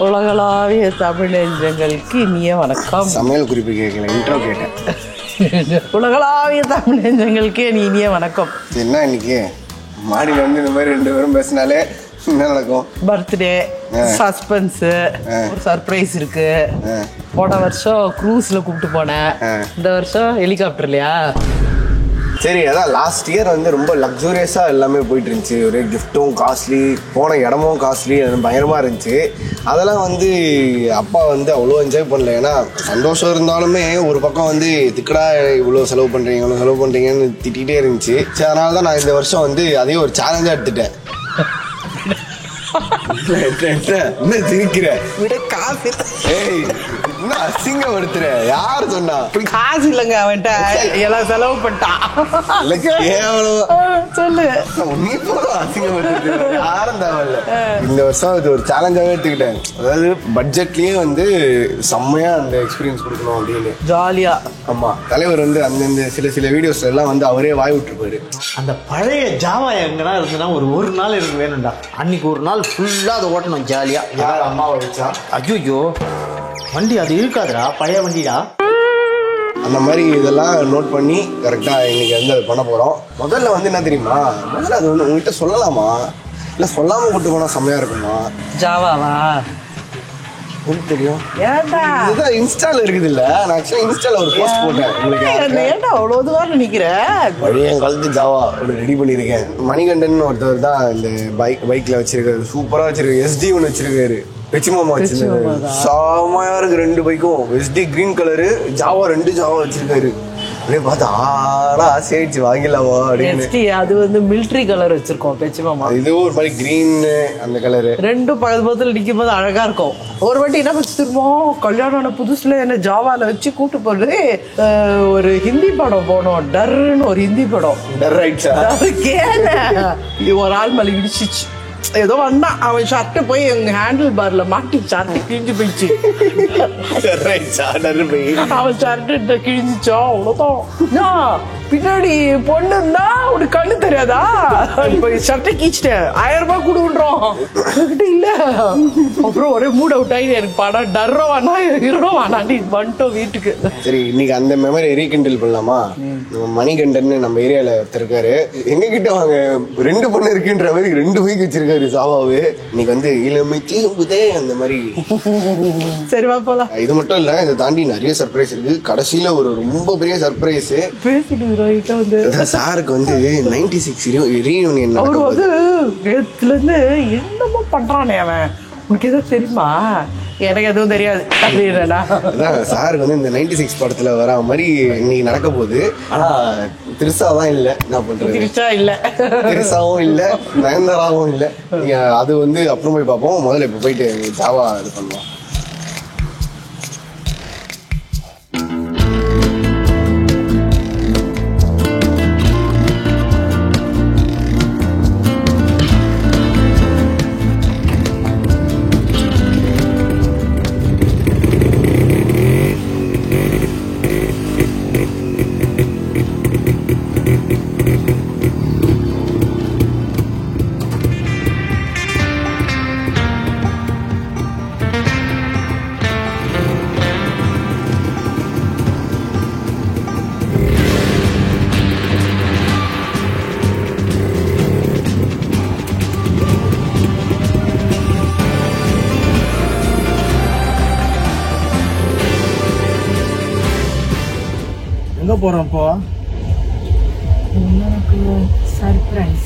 உலகளாவிய தமிழ் நெஞ்சங்களுக்கு இனிய வணக்கம். சமையல் குறிப்பு கேட்கல, இன்ட்ரோ கேட்டேன். உலகளாவிய தமிழ் நெஞ்சங்களுக்கு இனிய வணக்கம். என்ன இன்னைக்கு மாடியில் வந்து இந்த மாதிரி 2 பேரும் பேசினாலே என்ன நடக்கும்? பர்த்டே, சஸ்பென்ஸ், ஒரு சர்ப்ரைஸ் இருக்கு. போன வருஷம் க்ரூஸ்ல கூப்பிட்டு போனேன், இந்த வருஷம் ஹெலிகாப்டர்லையா. சரி, அதான் லாஸ்ட் இயர் வந்து ரொம்ப லக்ஸூரியஸாக எல்லாமே போயிட்டு இருந்துச்சு. ஒரு கிஃப்ட்டும் காஸ்ட்லி, போன இடமும் காஸ்ட்லி, அது பயங்கரமாக இருந்துச்சு. அதெல்லாம் வந்து அப்பா வந்து அவ்வளோ என்ஜாய் பண்ணல. ஏன்னா சந்தோஷம் இருந்தாலுமே ஒரு பக்கம் வந்து திக்கடா இவ்வளோ செலவு பண்ணுறீங்க இவ்வளோ செலவு பண்ணுறீங்கன்னு திட்டிகிட்டே இருந்துச்சு. சரி, அதனால தான் நான் இந்த வருஷம் வந்து அதே ஒரு சேலஞ்சாக எடுத்துட்டேன். என்ன சிரிக்கிற? காசு அசிங்கப்படுத்துற? யாரு சொன்னா? காசு இல்லைங்க, அவன்கிட்ட எல்லாம் செலவு பண்ணிட்டான். சொல்லு, நீ போதும் அசிங்கப்படுத்து. யாரும் தேவையில்ல. இந்த வருஷம் இது ஒரு சேலஞ்சாவே எடுத்துக்கிட்டேன். அதாவது பட்ஜெட்லயே வந்து செம்மையா அந்த எக்ஸ்பீரியன்ஸ் கொடுக்கணும் அப்படின்னு ஜாலியா. ஆமா, தலைவர் வந்து அந்தந்த சில வீடியோஸ்ல எல்லாம் வந்து அவரே வாய் விட்டுருப்பாரு. அந்த பழைய ஜாவா எங்கன்னா இருந்ததுன்னா ஒரு நாள் எனக்கு வேணும்டா. அன்னைக்கு ஒரு நாள் ஃபுல்லா அதை ஓட்டணும் ஜாலியா. யார் அம்மாவை வச்சா? ஐயோ, வண்டி அது இருக்காதுடா, பழைய வண்டிடா. அந்த மாதிரி இதெல்லாம் நோட் பண்ணி கரெக்டாக இன்னைக்கு வந்து அதை பண்ண போகிறோம். முதல்ல வந்து என்ன தெரியுமா, முதல்ல அது வந்து உங்ககிட்ட சொல்லலாமா இல்லை சொல்லாமல் கூட்டு போனால் செம்மையாக இருக்குமா? ஜாவாவா? உங்களுக்கு தெரியும், ஏன்டா இதுதான் இன்ஸ்டால இருக்குது. இல்லை, நான் ஆக்சுவலாக இன்ஸ்டால ஒரு போஸ்ட் போட்டேன். உங்களுக்கு ஏன்டா அவ்வளோ தூரம் நினைக்கிற? பழைய காலத்து ஜாவா ஒரு ரெடி பண்ணியிருக்கேன். மணிகண்டன் ஒருத்தர் தான் இந்த பைக்கில் வச்சிருக்காரு, சூப்பராக வச்சிருக்காரு. SD ஒன்று வச்சிருக்காரு, பெச்சிமாமா வச்சிருக்காரு. செம்மையா இருக்கு 2 பைக்கும். SD green colour, Java 2 Java வச்சிருக்காரு. அப்படியே பார்த்து ஆசையாயிடுச்சு, வாங்கிடலாமா அப்படின்னு. அது வந்து மிலிட்ரி கலர் வச்சிருக்கோம் பெச்சிமாமா. இது ஒரு மாதிரி கிரீன் அந்த கலரு, 2 பக்கத்துல நிற்கும் போது அழகா இருக்கும். ஒரு வாட்டி என்ன வச்சிருமோ, கல்யாணம் ஆன புதுசுல என்ன ஜாவால வச்சு கூட்டு போறது ஒரு ஹிந்தி படம் போனோம். டர்ன்னு ஒரு ஹிந்தி படம். டர் ஆயிடுச்சா? இது ஒரு ஆள் மேல இடிச்சிச்சு. ஏதோ வந்தான், அவன் ஷர்ட்டு போய் எங்க ஹேண்டில் பார்ல மாட்டி ஷர்ட்டு கிழிஞ்சு போயிடுச்சு. அவன் ஷர்ட்டு கிழிஞ்சிச்சா, அவ்வளோதான். பின்னாடி பொண்ணு இருந்தா உனக்கு கண்ணு தெரியாதா? இப்போ ஷர்ட்டை கீச்சிட்டேன், 1000 ரூபாய் கொடுன்றோம் கிட்ட இல்ல. அப்புறம் ஒரே மூட் அவுட் ஆகி எனக்கு படம் டர்ரோ வேணா ஹீரோ வேணாண்டி வந்துட்டோம் வீட்டுக்கு. சரி, இன்னைக்கு அந்த மெமரி ரீகண்டில் பண்ணலாமா? மணிகண்டன் நம்ம ஏரியால இருக்காரு. எங்க கிட்ட வாங்க 2 பொண்ணு இருக்குன்ற மாதிரி 2 பைக் வச்சிருக்காரு சாவாவு. இன்னைக்கு வந்து இளமை தீங்குதே அந்த மாதிரி. சரிவா போலாம். இது மட்டும் இல்ல, இதை தாண்டி நிறைய சர்ப்ரைஸ் இருக்கு. கடைசியில ஒரு ரொம்ப பெரிய சர்ப்ரைஸ். சாருக்கு வந்து 96 ரீயூனியன். அவரு வந்து நேத்துல இருந்து என்னமோ பண்றானே அவன். உனக்கு எதுவும் தெரியுமா? எனக்கு எதுவும் தெரியாது. சாருக்கு வந்து இந்த 96 படத்துல வர மாதிரி இன்னைக்கு நடக்க போகுது. ஆனா திருசாதான் இல்ல. என்ன பண்றது? திருசா இல்ல, திருசாவும் இல்ல, நயன்தாராவும் இல்ல. அது வந்து அப்புறம் போய் பார்ப்போம். முதல்ல இப்ப போயிட்டு ஜாவா இது பண்ணுவோம். எங்க போறோம் இப்போ? சர்ப்ரைஸ்.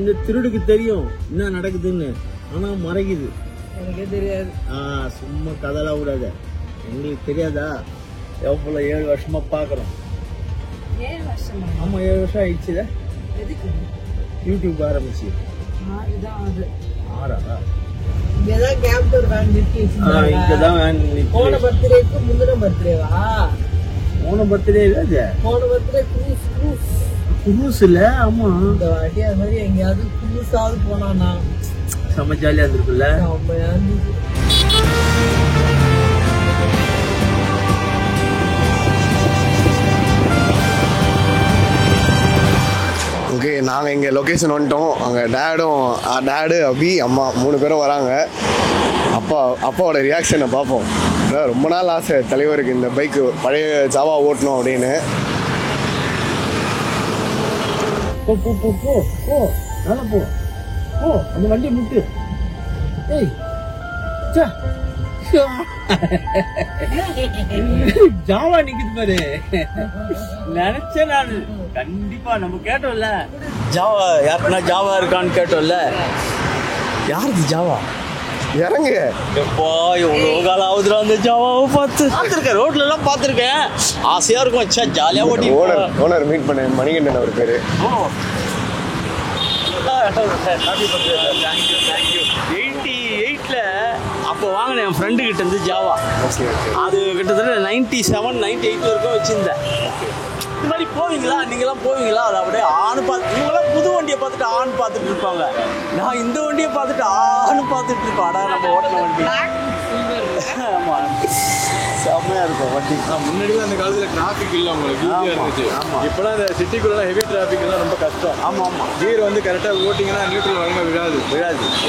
இந்த திருடுக்கு தெரியும் என்ன நடக்குதுன்னு, ஆனா மறைக்குது. எனக்கே தெரியாது. சும்மா கதெல்லாம் விடாத. எங்களுக்கு தெரியாதா? எவ்வளவு 7 வருஷமா பாக்குறோம். 7 வருஷமா? ஆமா, 7 வருஷம் ஆயிடுச்சுல. எதுக்கு யூடியூப் ஆரம்பிச்சு. இதான் அது. ஆறா? இங்கதான் கேப்டர் வேன் நிறுத்தி. இங்கதான் வேன் நிறுத்தி. போன பர்த்டேக்கு முந்தின பர்த்டேவா? போன பர்த்டே இல்ல, போன பர்த்டே குரூஸ் இல்ல. ஆமா, இந்த வாட்டி அது மாதிரி எங்கேயாவது குரூஸாவது போனானா செம்ம ஜாலியா இருந்திருக்குல்ல. செம்மையா இருந்துச்சு. ஓகே, நாங்கள் இங்கே லொக்கேஷன் வந்துட்டோம். அங்கே டேடு அபி அம்மா 3 பேரும் வராங்க. அப்பாவோட ரியாக்ஷனை பார்ப்போம். ரொம்ப நாள் ஆசை தலைவருக்கு இந்த பைக்கு பழைய ஜாவா ஓட்டணும் அப்படின்னு. நல்லா போ அந்த வண்டி முட்டு. ஏய் ஜாவா நிக்குது பாரு. நினைச்சேன் நான் கண்டிப்பா நம்ம கேட்டோம்ல ஜாவா யாருன்னா ஜாவா இருக்கான்னு கேட்டோம்ல. யாருக்கு ஜாவா? இறங்கு. எப்பா எவ்வளோ காலம் ஆகுதுல அந்த ஜாவாவை பார்த்துருக்கேன். ரோட்ல எல்லாம் பார்த்துருக்கேன். ஆசையா இருக்கும். ஜாலியா ஓட்டி ஓனர் மீட் பண்ண மணிகண்டன் அவர் பேரு. 88ல அப்போ வாங்கினேன் என் ஃப்ரெண்டு கிட்ட இருந்து ஜாவா. அது கிட்டத்தட்ட 97, 98 வரைக்கும் வச்சிருந்தேன். இந்த மாதிரி போவீங்களா நீங்களாம் போவீங்களா? அது அப்படியே ஆணு பார்த்து இவங்களாம் புது வண்டியை பார்த்துட்டு ஆண் பார்த்துட்டு இருப்பாங்க. நான் இந்த வண்டியை பார்த்துட்டு ஆணு பார்த்துட்டு இருப்பாடா நம்ம ஓட்டின வண்டி. ஆமா செம்மையா இருக்கும் வண்டி. முன்னாடிலாம் அந்த காலத்துல டிராஃபிக் இல்லை, உங்களுக்கு ஈஸியாக இருந்துச்சு. இப்போலாம் இந்த சிட்டிக்குள்ள ஹெவி டிராஃபிக் தான் ரொம்ப கஷ்டம். கியர் வந்து கரெக்டாக ஓட்டிங்கன்னா நியூட்ரல் வழங்க விடாது.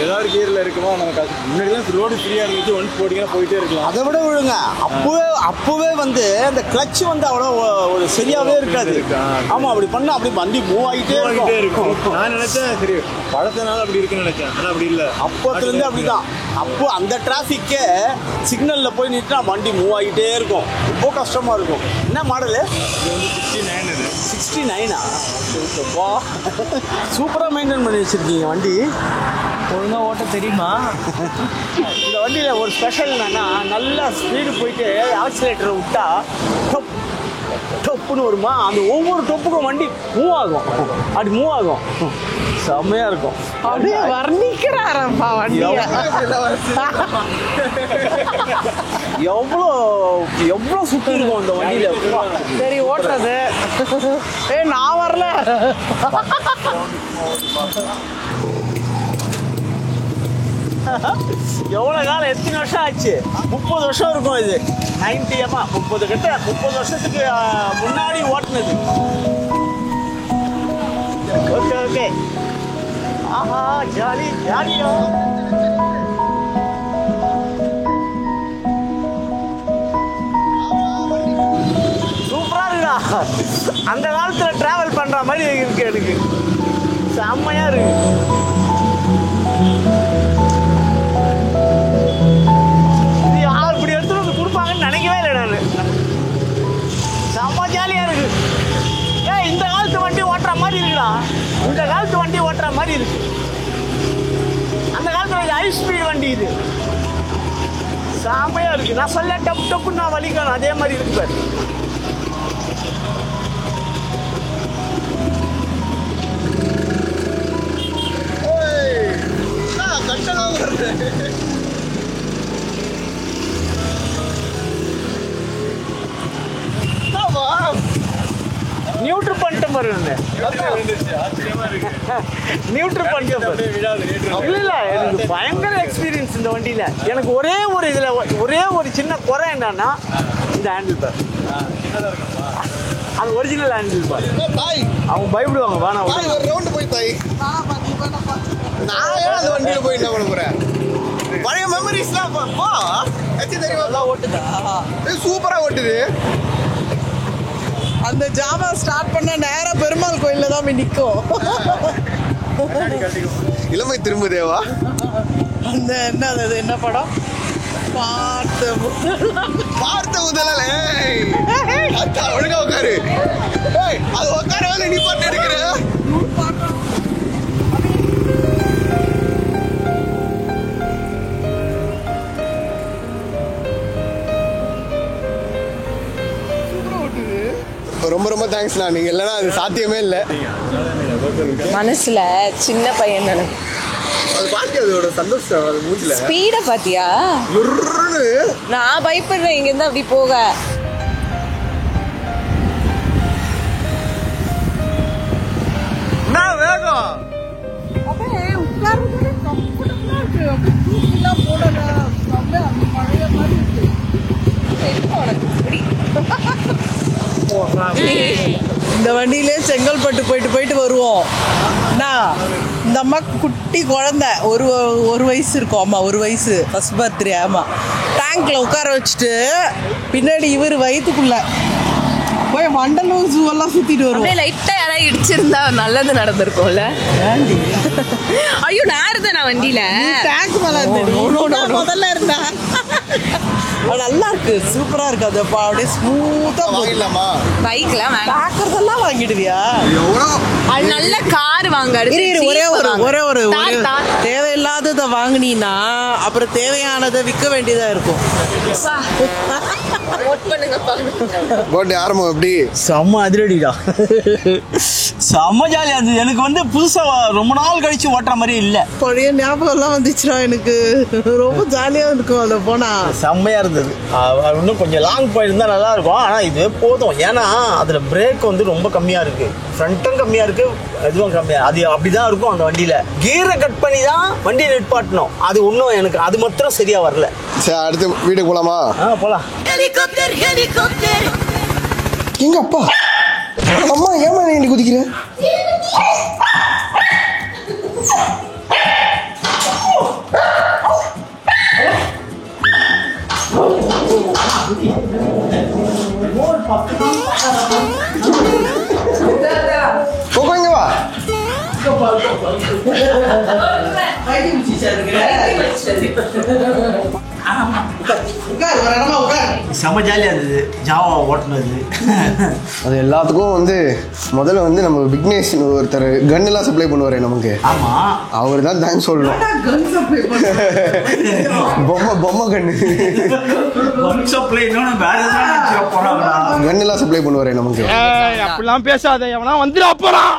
ஏதாவது கியரில் இருக்குமா நம்ம கஷ்டம். முன்னாடிலாம் ரோடு ஃப்ரீயாக இருந்துச்சு, ஒன்ஸ் போட்டிங்கன்னா போயிட்டே இருக்கலாம். அதை விட விழுங்க அப்பவே வந்து அந்த கிளச் வந்து அவ்வளோ ஒரு சரியாவே இருக்காது. ஆமா அப்படி பண்ணா அப்படி வண்டி மூவ் ஆகிட்டே இருக்கும். நான் நினைச்சேன் சரி பழத்தினால அப்படி இருக்குன்னு நினைச்சேன், ஆனால் அப்படி இல்லை. அப்போத்துல இருந்து அப்படிதான். அப்போ அந்த டிராஃபிக்கே சிக்னல்ல போய் நிறுத்தினா வண்டி மூவ் ஆகிட்டே இருக்கும். ரொம்ப கஷ்டமா இருக்கும். என்ன மாடலு? இது வந்து 69. இது 69ஆ? சூப்பரா மெயின்டைன் பண்ணி வச்சிருக்கீங்க வண்டி. ஒழுங்கா ஓட்ட தெரியுமா? இந்த வண்டியில் ஒரு ஸ்பெஷல் என்னன்னா, நல்லா ஸ்பீடு போயிட்டு ஆக்சிலேட்டரை விட்டா டொப்புன்னு வருமா, அந்த ஒவ்வொரு டொப்புக்கும் வண்டி மூவ் ஆகும். அப்படி மூவ் ஆகும். செம்மையா இருக்கும். அப்படியே வர்ணிக்கிறாரப்பா வண்டியை. எவ்வளோ சுத்தி இருக்கும் அந்த வண்டியில. சரி ஓட்டுறது. நான் வரல. எவ்வளோ காலம், எத்தனை வருஷம் ஆச்சு? 30 வருஷம் இருக்கும் இது. 90 30 வருஷத்துக்கு முன்னாடி ஓட்டுனது. Okay okay. ஆஹா ஜாலி ஜாலியா. சூப்பரா இருக்குடா. அந்த காலத்துல டிராவல் பண்ற மாதிரி இருக்கு எனக்கு. செம்மையா இருக்கு. இது யார் இப்படி எடுத்துட்டு வந்து கொடுப்பாங்கன்னு நினைக்கவே இல்லை நான். செம்ம ஜாலியா இருக்கு. இந்த காலத்து வண்டி ஓட்டுற மாதிரி இருக்குடா. இந்த காலத்து வண்டி ஓட்டுற மாதிரி இருக்கு. அந்த காலத்துல ஹை ஸ்பீட் வண்டி இது. செம்மையா இருக்கு. நான் சொல்ல டப்பு டப்புன்னு நான் வலிக்கணும். அதே மாதிரி இருக்கு பாரு. நியூட்ரு பண்ணிட்டேன் பாரு. நியூட்ரு பண்ணிட்டேன் பாரு. இல்லை எனக்கு பயங்கர எக்ஸ்பீரியன்ஸ் இந்த வண்டியில். எனக்கு ஒரே ஒரு சின்ன குறை என்னன்னா, இந்த ஹேண்டில் பார், அது ஒரிஜினல் ஹேண்டில் பார். அவங்க பயப்படுவாங்க. வேணாம் ஒரு ரவுண்டு போய் தாய். நான் ஏன் அந்த வண்டியில் போய் என்ன பண்ண போறேன்? பழைய மெமரிஸ்லாம் தெரியுமா? ஓட்டுதா சூப்பரா ஓட்டுது. அந்த ஜாவா ஸ்டார்ட் பண்ண நேரா பெருமாள் கோயில்ல தான் போய் நிற்கும். இளமை திரும்புதேவா? அந்த என்ன படம்? பார்த்த முதல்ல ஒழுங்கா உட்காரு. அது உட்கார வேலை நீ பாட்டு எடுக்கிற. ரொம்ப ரொம்ப தேங்க்ஸ்ண்ணா. நீங்க இல்லைன்னா அது சாத்தியமே இல்லை. மனசுல சின்ன பையன் நினைப்பு. அது பாத்தி அதோட சந்தோஷம் அது மூஞ்சில. ஸ்பீட பாத்தியா? நான் பயப்படுறேன் இங்க இருந்து அப்படி போக. நான் வேகம். அப்படியே உட்கார்றது கம்ஃபர்ட்டபிளா இருக்கு. அப்படி தூக்கிலாம் போடல. அப்படியே அந்த பழைய மாதிரி இருக்கு. இந்த வண்டியிலே செங்கல்பட்டு போயிட்டு வருவோம். என்ன இந்த அம்மாக்கு குட்டி குழந்தை ஒரு வயசு இருக்கும். ஆமாம், 1 வயசு, ஃபர்ஸ்ட் பர்த்டே. ஆமாம், டேங்க்ல உட்கார வச்சுட்டு பின்னாடி இவர் வயிற்றுக்குள்ள போய் வண்டலூர் ஜூ எல்லாம் சுத்திட்டு வருவோம். லைட்டா யாராவது இடிச்சிருந்தா நல்லது நடந்திருக்கும்ல. ஐயோ நான் இருந்தேன் நான் வண்டியில. டேங்க் மேல முதல்ல இருந்தேன். நல்லா இருக்கு, சூப்பரா இருக்கு. அது அப்படியே ஸ்மூத்தா வாங்கிடலாமா? பைக்லாம் பாக்குறதெல்லாம் வாங்கிடுவியா? அது நல்ல கார் வாங்க. ஒரே ஒரு தேவையில்லாததை வாங்கினீன்னா அப்புறம் தேவையானதை விற்க வேண்டியதா இருக்கும். போட்டு ஆரம்பம் எப்படி? செம்ம அதிரடிடா. செம்ம ஜாலியாக இருந்தது. எனக்கு வந்து புதுசாக ரொம்ப நாள் கழிச்சு ஓட்டுற மாதிரி இல்லை. பழைய ஞாபகம் எல்லாம் வந்துச்சுடா எனக்கு. ரொம்ப ஜாலியா இருக்கும் அதை போனா. செம்மையா இருந்தது. இன்னும் கொஞ்சம் லாங் போயிருந்தா நல்லா இருக்கும். ஆனால் இது போதும். ஏன்னா அதில் பிரேக் வந்து ரொம்ப கம்மியாக இருக்கு, ஃப்ரண்ட்டும் கம்மியாக இருக்கு, எதுவும் கம்மியாக. அது அப்படிதான் இருக்கும் அந்த வண்டியில. கீரை கட் பண்ணி தான் வண்டியை நிற்பாட்டணும். அது ஒன்றும் எனக்கு அது மாத்திரம் சரியா வரல. சரி, அடுத்து வீட்டுக்கு போலாமா? போலாம். எங்க அப்பா அம்மா ஏமா நீ குதிக்கிற? கோகோ இங்க வா. செம்ம ஜாலியாக இருந்தது ஜாவா ஓட்டுனது. அது எல்லாத்துக்கும் வந்து முதல்ல வந்து நம்ம விக்னேஷ் ஒருத்தர் கன் எல்லாம் சப்ளை பண்ணுவாரு நமக்கு. ஆமா, அவர் தான் தேங்க்ஸ் சொல்லணும். பொம்மை கண்ணு கன் எல்லாம் சப்ளை பண்ணுவாரு நமக்கு. அப்படிலாம் பேசாத, எவனா வந்துடா போறான்.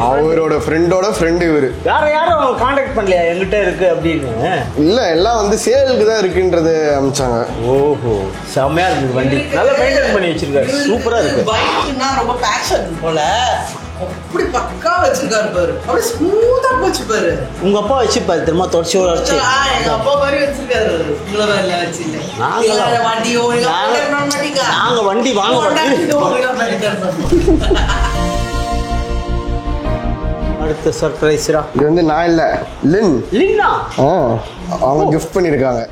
அவரோட ஃப்ரெண்டோட ஃப்ரெண்டு இவரு. வேற யாரும் கான்டாக்ட் பண்ணலையா என்கிட்ட இருக்கு அப்படின்னு? இல்ல, எல்லாம் வந்து சேலுக்கு தான் இருக்குன்றது அமிச்சாங்க. ஓஹோ, செம்மையா இருக்கு வண்டி. நல்லா மெயின்டைன் பண்ணி வச்சிருக்காரு. சூப்பரா இருக்கு. பைக்னா ரொம்ப பேஷன் போல. அப்படி பக்கா வச்சிருக்காரு பாரு. அப்படியே ஸ்மூத்தா போச்சு பாரு. உங்க அப்பா வச்சுப்பாரு தெரியுமா? தொடச்சி வச்சு எங்க அப்பா மாதிரி வச்சிருக்காரு. உங்களை வேலை வச்சு இல்லை. நாங்க வண்டி வாங்க. அடுத்த சர்ப்ரைஸ்ரா. இது வந்து நான் இல்ல, லின்னா. அவங்க கிஃப்ட் பண்ணிருக்காங்க.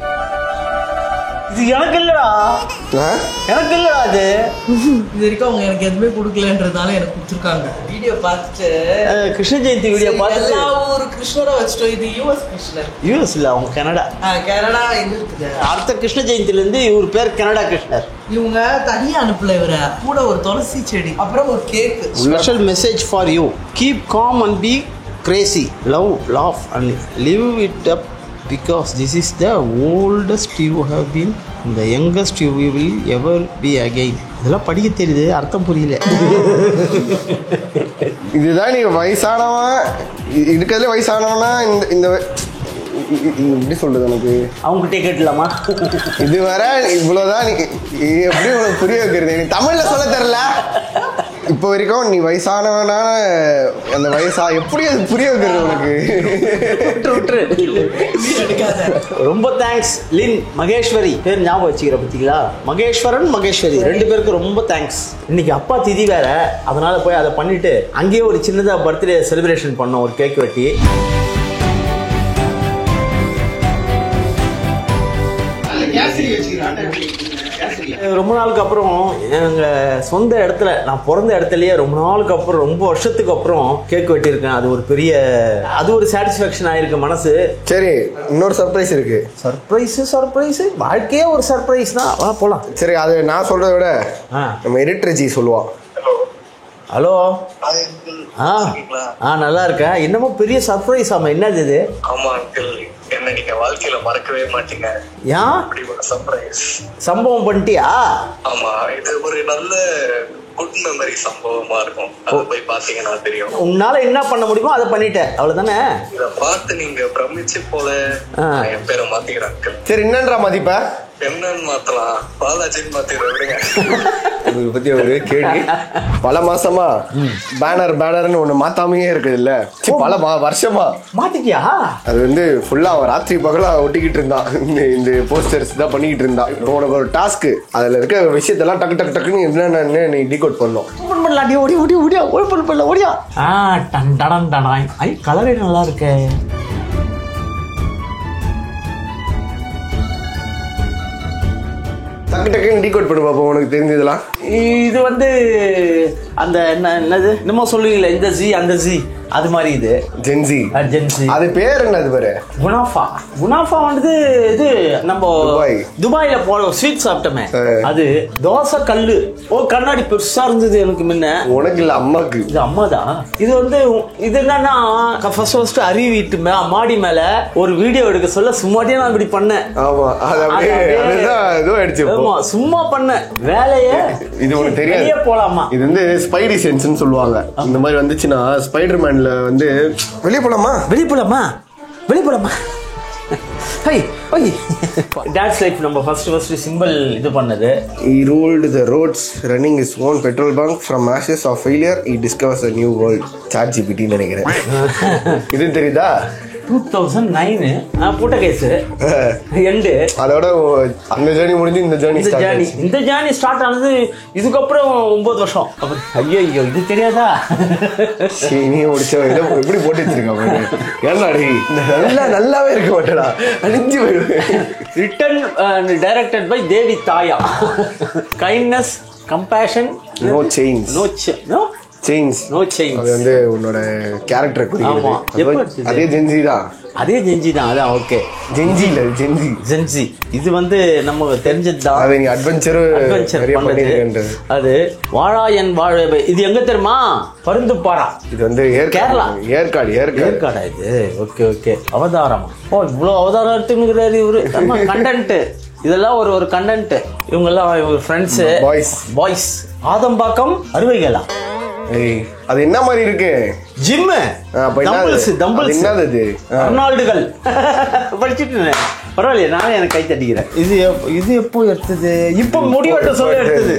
இது எனக்கு இல்லடா. எனக்கு இல்லடா. அது இது வரைக்கும் அவங்க எனக்கு எதுவுமே கொடுக்கலன்றதால எனக்கு கொடுத்துருக்காங்க. வீடியோ பார்த்துட்டு கிருஷ்ண ஜெயந்தி வீடியோ பார்த்துட்டு எல்லா ஊரு கிருஷ்ணரை வச்சுட்டோம். இது யூஎஸ் கிருஷ்ணர். யூஎஸ் இல்ல, அவங்க கனடா. கனடா எங்க இருக்குது? அடுத்த கிருஷ்ண ஜெயந்தில இருந்து இவர் பேர் கனடா கிருஷ்ணர். இவங்க தனியா அனுப்பல இவரை. கூட ஒரு துளசி செடி, அப்புறம் ஒரு cake. Special message for you. Keep com and be crazy. Love, laugh and live it up because this is the oldest you have been, the youngest you will ever be again. இதெல்லாம் படிக்க தெரியுது, அர்த்தம் புரியல. இதுதான் நீங்க வயசானவன் இருக்கிறதுல வயசானவனா இந்த எப்படி சொல்றது எனக்கு அவங்ககிட்ட கேட்டலாமா? இது வர இவ்வளவுதான். எப்படி உனக்கு புரிய வைக்கிறது? எனக்கு தமிழ்ல சொல்ல தெரியல. இப்போ வரைக்கும் நீ வயசானவனா அந்த வயசா எப்படி அது புரிய வைக்கிறது உனக்கு? ரொம்ப தேங்க்ஸ் லின். மகேஸ்வரி பேர் ஞாபகம் வச்சுக்கிற பத்திங்களா? மகேஸ்வரன், மகேஸ்வரி 2 பேருக்கு ரொம்ப தேங்க்ஸ். இன்னைக்கு அப்பா திதி வேற, அதனால போய் அதை பண்ணிட்டு அங்கேயே ஒரு சின்னதா பர்த்டே செலிப்ரேஷன் பண்ணோம், ஒரு கேக் வெட்டி. ரொம்ப நாளுக்கு அப்புறம் எங்கள் சொந்த இடத்துல, நான் பிறந்த இடத்துலயே ரொம்ப நாளுக்கு அப்புறம், ரொம்ப வருஷத்துக்கு அப்புறம் கேக் வெட்டியிருக்கேன். அது ஒரு பெரிய, அது ஒரு சாட்டிஸ்ஃபேக்ஷன் ஆயிருக்கு மனசு. சரி, இன்னொரு சர்ப்ரைஸ் இருக்கு. சர்ப்ரைஸ் வாழ்க்கையே ஒரு சர்ப்ரைஸ் தான். வா போலாம். சரி, அது நான் சொல்றதை விட நம்ம எடிட்டர் ஜி சொல்லுவான். ஹலோ. நல்லா இருக்கேன். என்னமோ பெரிய சர்ப்ரைஸ். ஆமா, என்னது இது? ஆமா அங்கிள், என்ன நீங்க வாழ்க்கையில மறக்கவே மாட்டீங்க. ஏன் அப்படி ஒரு சர்ப்ரைஸ் சம்பவம் பண்ணிட்டியா? ஆமா, இது ஒரு நல்ல குட் மெமரி சம்பவமா இருக்கும். அது போய் பாத்தீங்கன்னா தெரியும். உன்னால என்ன பண்ண முடியுமோ அதை பண்ணிட்டேன், அவ்வளவுதானே? இத பார்த்து நீங்க பிரமிச்சு போல என் பேரை மாத்திக்கிறேன் அங்கிள். சரி, என்னன்றா மதிப்ப? என்னன்னு மாத்தலாம், பாலாஜின்னு மாத்திர விடுங்க. இதை பத்தி ஒரு கேள்வி. பல மாசமா பேனர்னு ஒண்ணு மாத்தாமையே இருக்குது இல்ல, பல வருஷமா மாத்திக்கியா? அது வந்து ஃபுல்லா அவன் ராத்திரி பகலா ஒட்டிக்கிட்டு இருந்தான். இந்த போஸ்டர்ஸ் தான் பண்ணிக்கிட்டு இருந்தான். உனக்கு ஒரு டாஸ்க், அதுல இருக்க விஷயத்தெல்லாம் டக்கு டக்கு டக்குன்னு என்னென்ன நீ டீகோட் பண்ணணும். ஓபன் பண்ணலாம். ஓடியா. Done done டடாய். ஐ கலரே நல்லா இருக்கே. டக்கு டக்குன்னு டீகோட் பண்ணு பாப்போம் உனக்கு தெரிஞ்சதெல்லாம். இது வந்து அந்த என்னது என்னமோ சொல்லுவீங்களே, இந்த ஜி அந்த ஜி, அது மாதிரி இது ஜென்சி. ஜென்சி. அது பேர் என்ன? அது பேரு குனாஃபா வந்து இது நம்ம துபாயில போன ஸ்வீட் சாப்பிட்டோமே, அது தோசை கல்லு. கண்ணாடி பெருசா இருந்தது எனக்கு முன்ன. உனக்கு இல்ல, அம்மாக்கு. இது அம்மாதான். இது வந்து இது என்னன்னா ஃபர்ஸ்ட் அரி வீட்டு மாடி மேல ஒரு வீடியோ எடுக்க சொல்ல சும்மாட்டியே நான் இப்படி பண்ணேன். ஆமா, அது அப்படியே அதுதான் ஏதோ ஆயிடுச்சு. ஆமா, சும்மா பண்ண வேலையே. இது உனக்கு தெரியாது. போலாமா? இது வந்து ஸ்பைடி சென்ஸ்னு சொல்லுவாங்க. இந்த மாதிரி வந்துச்சுன்னா ஸ்பைடர்மேன்ல வந்து வெளியே போலாமா. Dad's life நம்ம first சிம்பிள் இது பண்ணது. He ruled the roads running his own petrol bunk from ashes of failure. He discovers a new world. ChatGPT நினைக்கிறேன். இது தெரியுதா? 2009 போட்ட கேஸ் எண்டு. அதோட அந்த ஜேர்னி முடிஞ்சு இந்த ஜேர்னி ஸ்டார்ட் ஆனது இதுக்கப்புறம் 9 வருஷம். ஐயோ இது தெரியாதா? நீ முடிச்ச இதை எப்படி போட்டு வச்சிருக்க? ஏன்னா நல்லாவே இருக்க மாட்டேடா, அழிஞ்சு போயிடுவேன். Return directed by Devi Thaya. Kindness, compassion, no change. அது வந்து உன்னோட கேரக்டர் குறிக்கிறது. அதே ஜென்சி தான். அதான். ஓகே, ஜென்சி. இது வந்து நமக்கு தெரிஞ்சதுதான். அது நீ அட்வென்ச்சர் பண்ணது. அது வாழா என் வாழ. இது எங்க தெரியுமா? பருந்துப்பாரா. இது வந்து கேரளா. ஏற்காடா இது? ஓகே. அவதாரமா? இவ்வளவு அவதாரம் எடுத்துக்கிறாரு இவரு. கண்டென்ட் இதெல்லாம் ஒரு கண்டென்ட். இவங்க எல்லாம் ஃப்ரெண்ட்ஸ், பாய்ஸ். ஆதம்பாக்கம் அறுவைகளா? அது என்ன மாதிரி இருக்கு? Gym, dumbbells. என்னது? அர்னால்டுகள் படிச்சுட்டு பரவாயில்லையே, நானே எனக்கு கை தட்டிக்கிறேன். இது எப்போ எடுத்தது? இப்போ முடிவெட்ட சொல்ல எடுத்தது.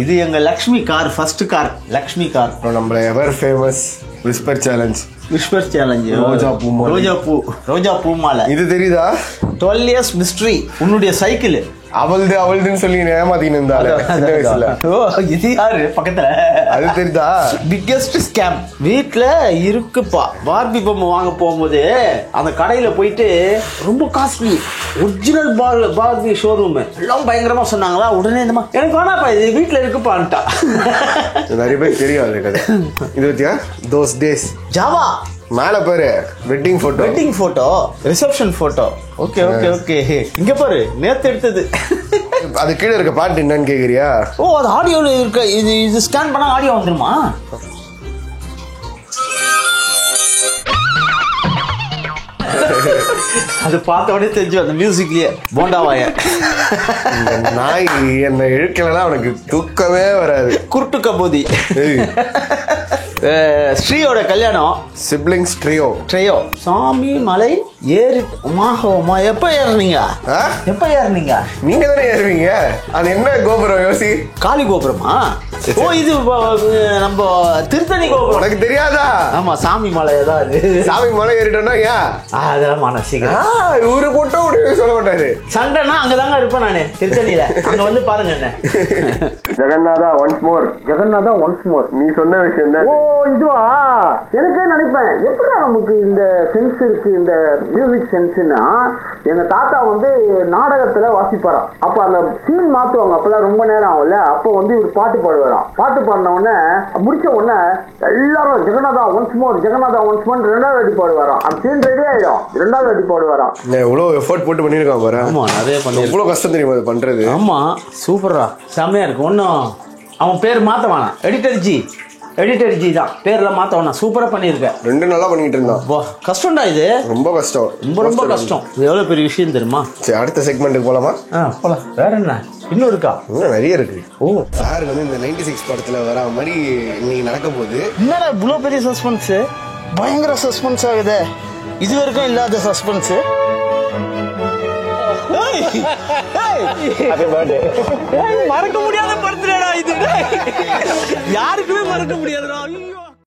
இது எங்க Lakshmi car, first car Lakshmi car. நம்ம எவர் ஃபேமஸ் விஸ்பர் சேலஞ்ச். ரோஜா பூ மாலை. இது தெரியுதா? 12 years மிஸ்ட்ரி. உன்னுடைய சைக்கிள் அவள்துன்னு சொல்லி ஏமாத்தின்னு இருந்தால சின்ன வயசுல. இது யாரு பக்கத்துல? அது தெரியுதா? பிக்கெஸ்ட் ஸ்கேம் வீட்டுல இருக்குப்பா. பார்பி பொம்மை வாங்க போகும்போது அந்த கடையில போயிட்டு ரொம்ப காஸ்ட்லி ஒரிஜினல் பார்பி ஷோரூம் எல்லாம் பயங்கரமா சொன்னாங்களா. உடனே இந்த எனக்கு வேணாப்பா, இது வீட்டுல இருக்குப்பான்ட்டா. நிறைய பேர் தெரியாது கதை. இது பத்தியா? தோஸ் டேஸ் ஜாவா மேல பாரு, wedding photo, reception photo. Okay. இங்க பாரு, நேத்து எடுத்தது. அது கீழே இருக்க பாட்டு என்னன்னு கேக்குறியா? அது ஆடியோல இருக்க. இது ஸ்கேன் பண்ணா ஆடியோ வந்துருமா? அது பார்த்த உடனே தெரிஞ்சு அந்த மியூசிக்லயே போண்டாவாய. நாய் என்ன இழுக்கலன்னா அவனுக்கு தூக்கமே வராது. குருட்டு கபோதி. ஸ்ரீயோட கல்யாணம். சிப்ளிங்ஸ் ட்ரியோ. சாமி மலை ஏறி எப்ப ஏறுனீங்க? நீங்க தானே ஏறுவீங்க. அது என்ன கோபுரம் யோசி? காளி கோபுரமா? இது நம்ம திருத்தணி கோபுரம். உனக்கு தெரியாதா? ஆமா, சாமி மலையதான் அது. சாமி மலை ஏறிட்டோம்னா அதெல்லாம் மனசிக்கிறேன். இவரு போட்டோ சொல்ல மாட்டாரு. சண்டைனா அங்கதாங்க இருப்பேன் நானு, திருத்தணியில. அங்க வந்து பாருங்க என்ன. ஜெகநாதா ஒன்ஸ் மோர். நீ சொன்ன விஷயம் தான். இதுவா? எனக்கே நினைப்பேன், எப்படி நமக்கு இந்த சென்ஸ் இருக்கு, இந்த மியூசிக் சென்ஸ்னா. எங்க தாத்தா வந்து நாடகத்துல வாசிப்பாராம். அப்ப அந்த சீன் மாத்துவாங்க. அப்பதான் ரொம்ப நேரம் ஆகும்ல. அப்ப வந்து இவர் பாட்டு பாடுவாராம். பாட்டு பாடின உடனே முடிச்ச உடனே எல்லாரும் ஜெகநாதா ஒன்ஸ் மோர் 2வது அடி பாடுவாராம். அந்த சீன் ரெடி ஆயிடும், 2வது அடி பாடுவாராம். எவ்வளவு எஃபோர்ட் போட்டு பண்ணிருக்கான் பாரு. ஆமா, நிறைய பண்ணி. எவ்வளவு கஷ்டம் தெரியுமா அது பண்றது? ஆமா, சூப்பரா செம்மையா இருக்கு. ஒன்னும் அவன் பேர் மாத்த வேணாம். எடிட்டர் ஜி தான் பேர்ல மாத்தவனா. சூப்பரா பண்ணிருக்க. 2 நல்லா பண்ணிட்டு இருந்தான். கஷ்டம்டா இது. ரொம்ப கஷ்டம். இது எவ்வளவு பெரிய விஷயம் தெரியுமா? சரி, அடுத்த செக்மெண்ட்டுக்கு போலாமா? போலாம். வேற என்ன இன்னும் இருக்கா? இன்னும் நிறைய இருக்கு. சார் வந்து இந்த 96 படத்துல வர மாதிரி இன்னைக்கு நடக்க போகுது. என்னடா இவ்வளவு பெரிய சஸ்பென்ஸ்? பயங்கர சஸ்பென்ஸ் ஆகுது. இது வரைக்கும் இல்லாத சஸ்பென்ஸ். மறக்க முடியாத பர்த்டேடா இது. யாருக்குமே மறக்க முடியாதுடா.